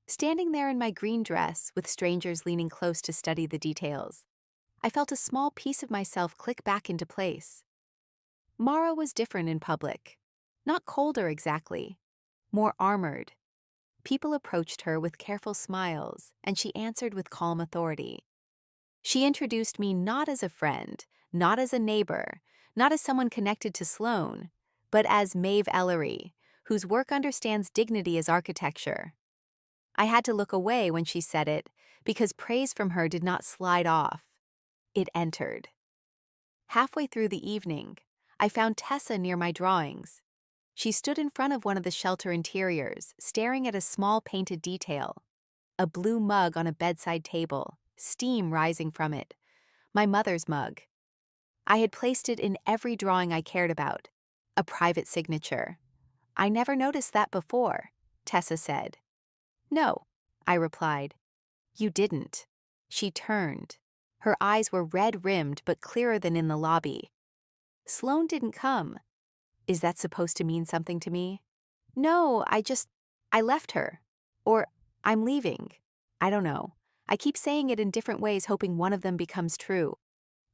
Standing there in my green dress, with strangers leaning close to study the details, I felt a small piece of myself click back into place. Mara was different in public. Not colder exactly, more armored. People approached her with careful smiles, and she answered with calm authority. She introduced me not as a friend, not as a neighbor, not as someone connected to Sloane, but as Maeve Ellery, whose work understands dignity as architecture. I had to look away when she said it, because praise from her did not slide off. It entered. Halfway through the evening, I found Tessa near my drawings. She stood in front of one of the shelter interiors, staring at a small painted detail. A blue mug on a bedside table, steam rising from it. My mother's mug. I had placed it in every drawing I cared about. A private signature. I never noticed that before, Tessa said. No, I replied. You didn't. She turned. Her eyes were red-rimmed but clearer than in the lobby. Sloane didn't come. Is that supposed to mean something to me? No, I left her. Or, I'm leaving. I don't know. I keep saying it in different ways, hoping one of them becomes true.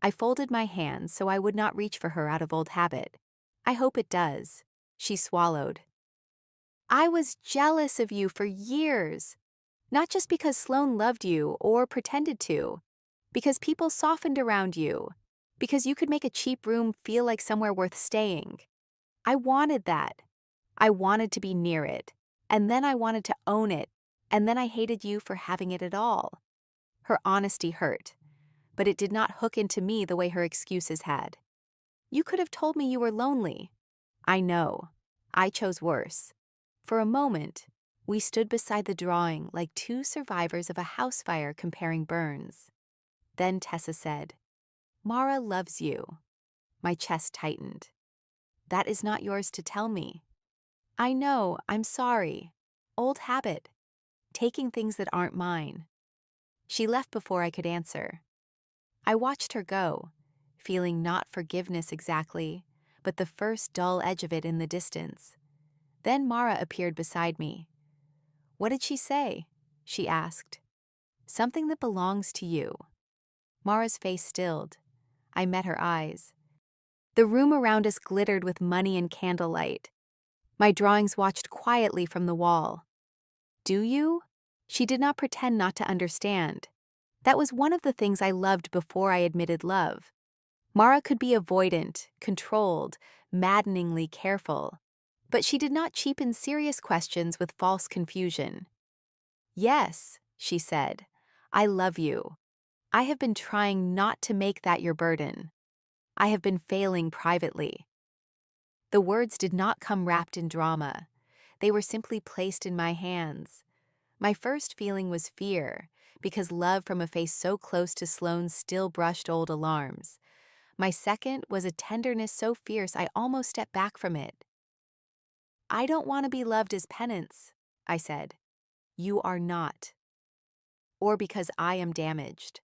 I folded my hands so I would not reach for her out of old habit. I hope it does. She swallowed. I was jealous of you for years. Not just because Sloane loved you or pretended to. Because people softened around you. Because you could make a cheap room feel like somewhere worth staying. I wanted that. I wanted to be near it. And then I wanted to own it. And then I hated you for having it at all. Her honesty hurt, but it did not hook into me the way her excuses had. You could have told me you were lonely. I know. I chose worse. For a moment, we stood beside the drawing like two survivors of a house fire comparing burns. Then Tessa said, Mara loves you. My chest tightened. That is not yours to tell me. I know, I'm sorry. Old habit. Taking things that aren't mine. She left before I could answer. I watched her go, feeling not forgiveness exactly, but the first dull edge of it in the distance. Then Mara appeared beside me. What did she say? She asked. Something that belongs to you. Mara's face stilled. I met her eyes. The room around us glittered with money and candlelight. My drawings watched quietly from the wall. Do you? She did not pretend not to understand. That was one of the things I loved before I admitted love. Mara could be avoidant, controlled, maddeningly careful. But she did not cheapen serious questions with false confusion. Yes, she said, I love you. I have been trying not to make that your burden. I have been failing privately. The words did not come wrapped in drama. They were simply placed in my hands. My first feeling was fear, because love from a face so close to Sloane's still brushed old alarms. My second was a tenderness so fierce I almost stepped back from it. I don't want to be loved as penance, I said. You are not. Or because I am damaged.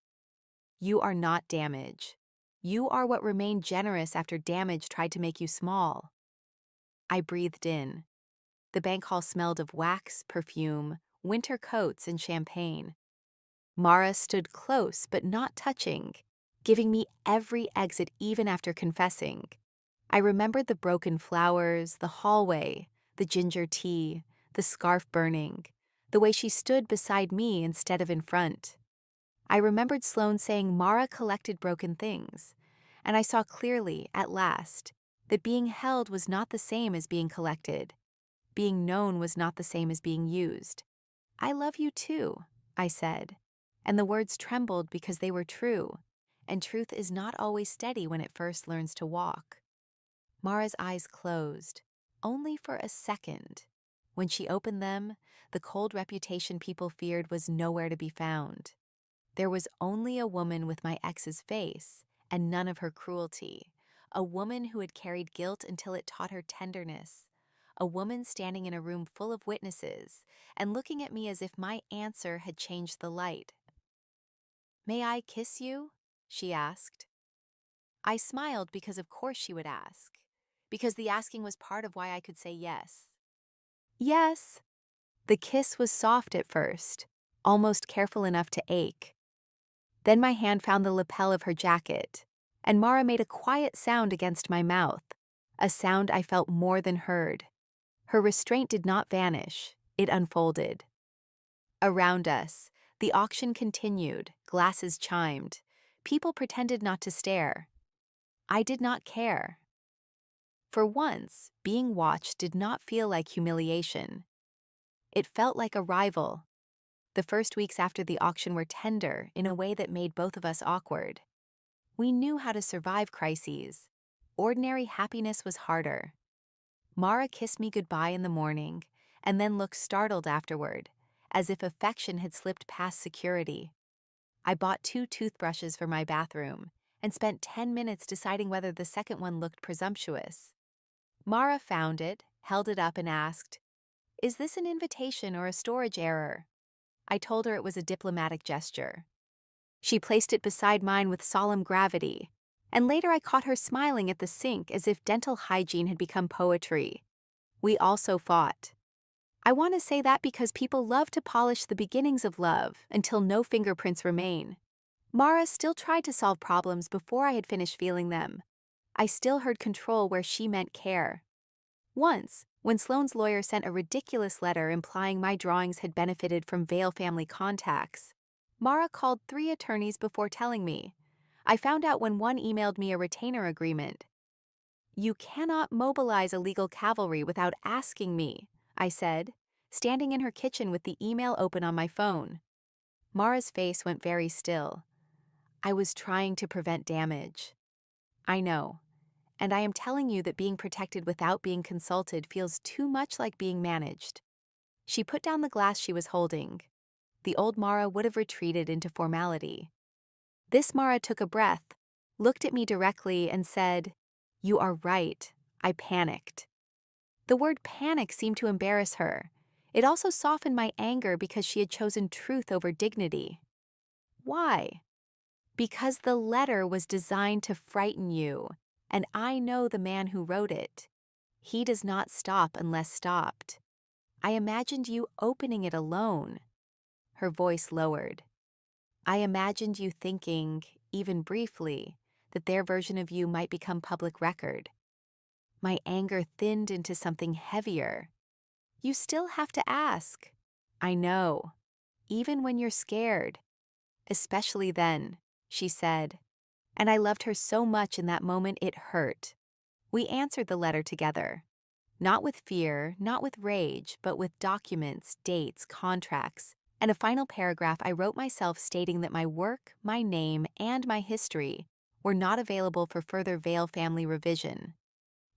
You are not damage. You are what remained generous after damage tried to make you small. I breathed in. The bank hall smelled of wax, perfume, winter coats, and champagne. Mara stood close but not touching, giving me every exit even after confessing. I remembered the broken flowers, the hallway, the ginger tea, the scarf burning, the way she stood beside me instead of in front. I remembered Sloane saying Mara collected broken things, and I saw clearly, at last, that being held was not the same as being collected. Being known was not the same as being used. I love you too, I said, and the words trembled because they were true, and truth is not always steady when it first learns to walk. Mara's eyes closed, only for a second. When she opened them, the cold reputation people feared was nowhere to be found. There was only a woman with my ex's face, and none of her cruelty. A woman who had carried guilt until it taught her tenderness. A woman standing in a room full of witnesses, and looking at me as if my answer had changed the light. May I kiss you? She asked. I smiled because of course she would ask. Because the asking was part of why I could say yes. Yes. The kiss was soft at first, almost careful enough to ache. Then my hand found the lapel of her jacket, and Mara made a quiet sound against my mouth, a sound I felt more than heard. Her restraint did not vanish, it unfolded. Around us, the auction continued, glasses chimed. People pretended not to stare. I did not care. For once, being watched did not feel like humiliation. It felt like arrival. The first weeks after the auction were tender in a way that made both of us awkward. We knew how to survive crises. Ordinary happiness was harder. Mara kissed me goodbye in the morning, and then looked startled afterward, as if affection had slipped past security. I bought 2 toothbrushes for my bathroom, and spent 10 minutes deciding whether the second one looked presumptuous. Mara found it, held it up and asked, "Is this an invitation or a storage error?" I told her it was a diplomatic gesture. She placed it beside mine with solemn gravity, and later I caught her smiling at the sink as if dental hygiene had become poetry. We also fought. I want to say that because people love to polish the beginnings of love until no fingerprints remain. Mara still tried to solve problems before I had finished feeling them. I still heard control where she meant care. Once, when Sloane's lawyer sent a ridiculous letter implying my drawings had benefited from Vale family contacts, Mara called 3 attorneys before telling me. I found out when one emailed me a retainer agreement. "You cannot mobilize a legal cavalry without asking me," I said, standing in her kitchen with the email open on my phone. Mara's face went very still. I was trying to prevent damage. I know. And I am telling you that being protected without being consulted feels too much like being managed. She put down the glass she was holding. The old Mara would have retreated into formality. This Mara took a breath, looked at me directly, and said, "You are right. I panicked." The word panic seemed to embarrass her. It also softened my anger because she had chosen truth over dignity. Why? Because the letter was designed to frighten you. And I know the man who wrote it. He does not stop unless stopped. I imagined you opening it alone. Her voice lowered. I imagined you thinking, even briefly, that their version of you might become public record. My anger thinned into something heavier. You still have to ask. I know. Even when you're scared. Especially then, she said. And I loved her so much in that moment it hurt. We answered the letter together. Not with fear, not with rage, but with documents, dates, contracts, and a final paragraph I wrote myself stating that my work, my name, and my history were not available for further Vale family revision.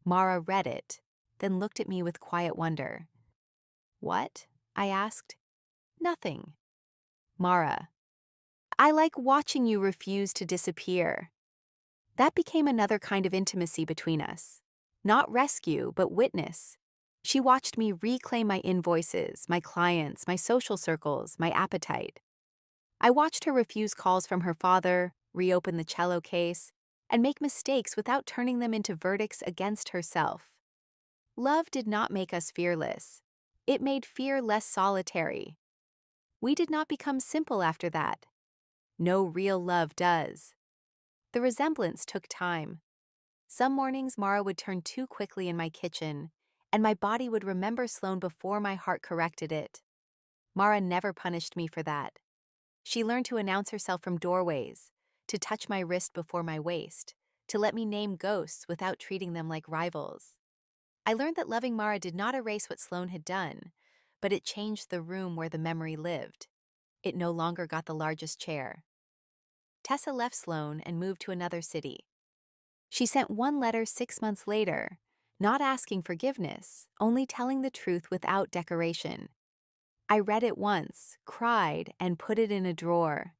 Mara read it, then looked at me with quiet wonder. "What?" I asked. "Nothing." Mara, "I like watching you refuse to disappear." That became another kind of intimacy between us. Not rescue, but witness. She watched me reclaim my invoices, my clients, my social circles, my appetite. I watched her refuse calls from her father, reopen the cello case, and make mistakes without turning them into verdicts against herself. Love did not make us fearless. It made fear less solitary. We did not become simple after that. No real love does. The resemblance took time. Some mornings Mara would turn too quickly in my kitchen, and my body would remember Sloane before my heart corrected it. Mara never punished me for that. She learned to announce herself from doorways, to touch my wrist before my waist, to let me name ghosts without treating them like rivals. I learned that loving Mara did not erase what Sloane had done, but it changed the room where the memory lived. It no longer got the largest chair. Tessa left Sloane and moved to another city. She sent one letter 6 months later, not asking forgiveness, only telling the truth without decoration. I read it once, cried, and put it in a drawer.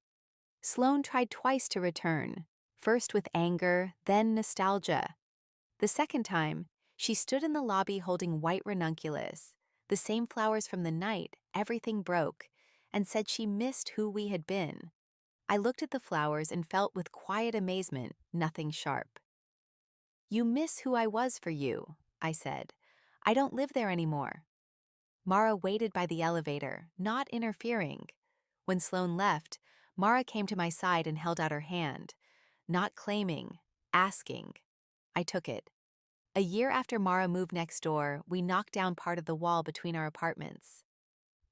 Sloane tried twice to return, first with anger, then nostalgia. The second time, she stood in the lobby holding white ranunculus, the same flowers from the night everything broke, and said she missed who we had been. I looked at the flowers and felt with quiet amazement, nothing sharp. "You miss who I was for you," I said. "I don't live there anymore." Mara waited by the elevator, not interfering. When Sloane left, Mara came to my side and held out her hand, not claiming, asking. I took it. A year after Mara moved next door, we knocked down part of the wall between our apartments.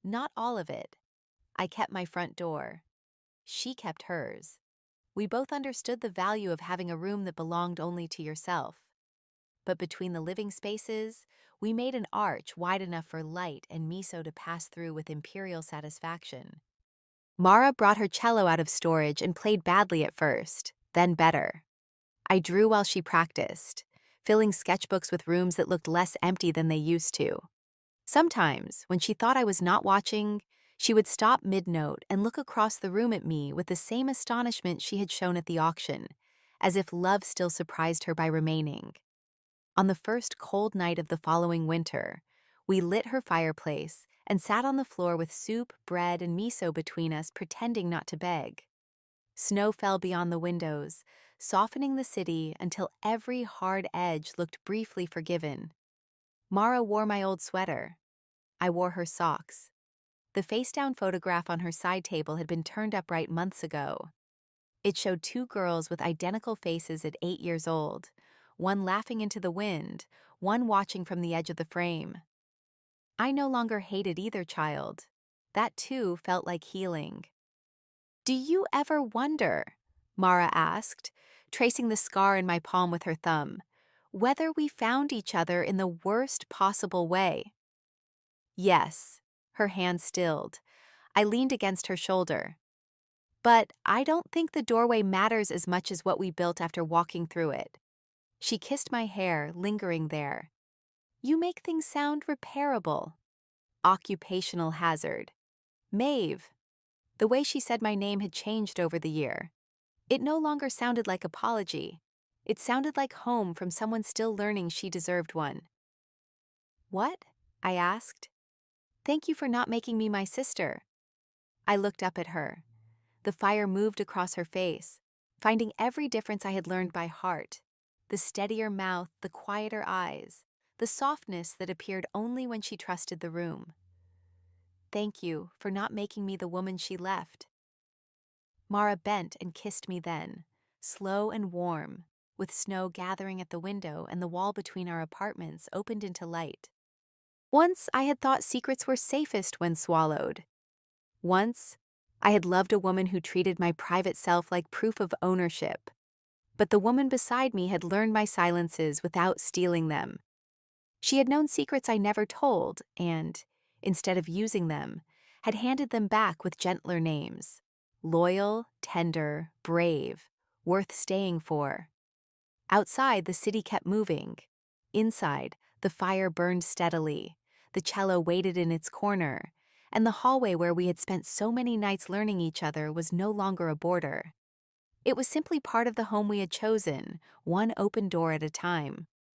Not all of it. I kept my front door. She kept hers. We both understood the value of having a room that belonged only to yourself. But between the living spaces, we made an arch wide enough for light and miso to pass through with imperial satisfaction. Mara brought her cello out of storage and played badly at first, then better. I drew while she practiced, filling sketchbooks with rooms that looked less empty than they used to. Sometimes, when she thought I was not watching, she would stop mid-note and look across the room at me with the same astonishment she had shown at the auction, as if love still surprised her by remaining. On the first cold night of the following winter, we lit her fireplace and sat on the floor with soup, bread, and miso between us, pretending not to beg. Snow fell beyond the windows, softening the city until every hard edge looked briefly forgiven. Mara wore my old sweater. I wore her socks. The face-down photograph on her side table had been turned upright months ago. It showed two girls with identical faces at 8 years old, one laughing into the wind, one watching from the edge of the frame. I no longer hated either child. That too felt like healing. "Do you ever wonder," Mara asked, tracing the scar in my palm with her thumb, "whether we found each other in the worst possible way?" Yes, her hand stilled. I leaned against her shoulder. "But I don't think the doorway matters as much as what we built after walking through it." She kissed my hair, lingering there. "You make things sound repairable." Occupational hazard. Maeve. The way she said my name had changed over the year. It no longer sounded like apology. It sounded like home from someone still learning she deserved one. "What?" I asked. "Thank you for not making me my sister." I looked up at her. The fire moved across her face, finding every difference I had learned by heart. The steadier mouth, the quieter eyes, the softness that appeared only when she trusted the room. "Thank you for not making me the woman she left." Mara bent and kissed me then, slow and warm, with snow gathering at the window and the wall between our apartments opened into light. Once I had thought secrets were safest when swallowed. Once I had loved a woman who treated my private self like proof of ownership. But the woman beside me had learned my silences without stealing them. She had known secrets I never told and, instead of using them, had handed them back with gentler names. Loyal, tender, brave, worth staying for. Outside, the city kept moving. Inside, the fire burned steadily. The cello waited in its corner, and the hallway where we had spent so many nights learning each other was no longer a border. It was simply part of the home we had chosen, one open door at a time.